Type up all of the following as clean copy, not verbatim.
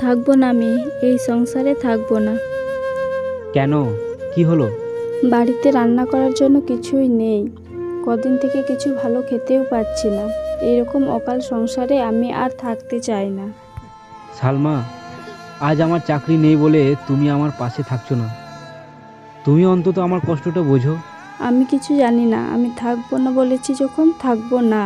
থাকবো না, আমি এই সংসারে থাকবো না। কেন, কি হলো? বাড়িতে রান্না করার জন্য কিছুই নেই, কদিন থেকে কিছু ভালো খেতেও পাচ্ছি না। এরকম অকাল সংসারে আমি আর থাকতে চাই না। সালমা, আজ আমার চাকরি নেই বলে তুমি আমার পাশে থাকছো না। তুমি অন্তত আমার কষ্টটা বোঝো। আমি কিছু জানি না, আমি থাকবো না বলেছি যখন থাকবো না।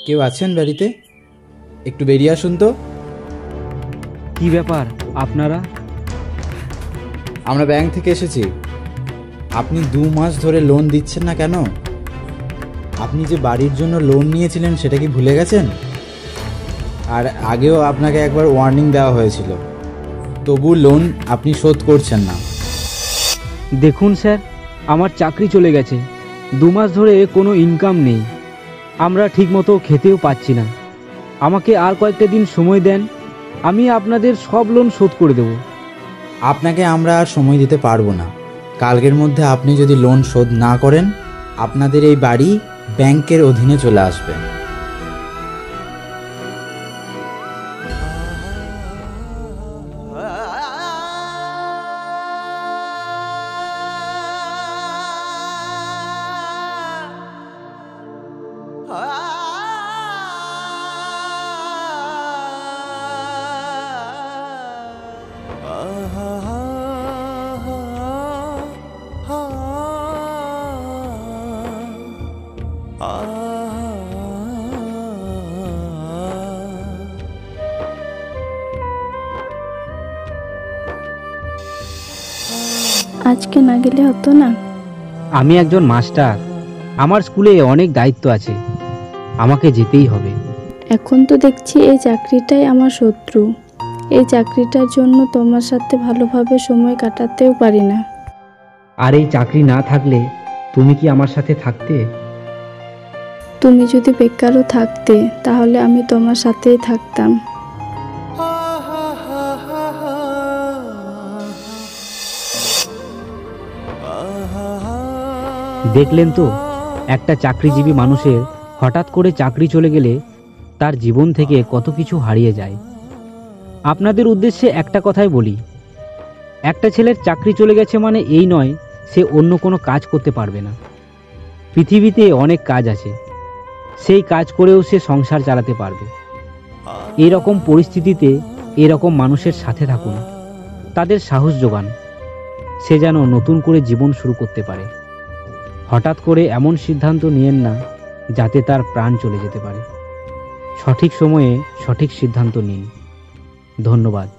কেউ আছেন বাড়িতে? একটু বেরিয়ে আসুন তো। কি ব্যাপার আপনারা? আমরা ব্যাংক থেকে এসেছি। আপনি 2 মাস ধরে লোন দিচ্ছেন না কেন? আপনি যে বাড়ির জন্য লোন নিয়েছিলেন সেটা কি ভুলে গেছেন? আর আগেও আপনাকে একবার ওয়ার্নিং দেওয়া হয়েছিল, তবু লোন আপনি শোধ করছেন না। দেখুন স্যার, আমার চাকরি চলে গেছে, 2 মাস ধরে কোনো ইনকাম নেই, আমরা ঠিকমতো খেতেও পাচ্ছি না। আমাকে আর কয়েকটা দিন সময় দেন, আমি আপনাদের সব লোন শোধ করে দেব। আপনাকে আমরা আর সময় দিতে পারবো না। কালকের মধ্যে আপনি যদি লোন শোধ না করেন, আপনাদের এই বাড়ি ব্যাংকের অধীনে চলে আসবে। আজকে না গেলে হতো না? আমি একজন মাস্টার, আমার স্কুলে অনেক দায়িত্ব আছে, আমাকে যেতেই হবে। এখন তো দেখছি এই চাকরিটাই আমার শত্রু। এই চাকরিটার জন্য তোমার সাথে ভালোভাবে সময় কাটাতেও পারি না। আর এই চাকরি না থাকলে তুমি কি আমার সাথে থাকতে? তুমি যদি বেকারও থাকতে তাহলে আমি তোমার সাথেই থাকতাম। দেখলেন তো, একটা চাকরিজীবী মানুষের হঠাৎ করে চাকরি চলে গেলে তার জীবন থেকে কত কিছু হারিয়ে যায়। আপনাদের উদ্দেশ্যে একটা কথাই বলি, একটা ছেলের চাকরি চলে গেছে মানে এই নয় সে অন্য কোনো কাজ করতে পারবে না। পৃথিবীতে অনেক কাজ আছে, সেই কাজ করেও সে সংসার চালাতে পারবে। এরকম পরিস্থিতিতে এরকম মানুষের সাথে থাকুন, তাদের সাহস যোগান, সে যেন নতুন করে জীবন শুরু করতে পারে। হঠাৎ করে এমন সিদ্ধান্ত নিয়েন না যাতে তার প্রাণ চলে যেতে পারে। সঠিক সময়ে সঠিক সিদ্ধান্ত নিন। ধন্যবাদ।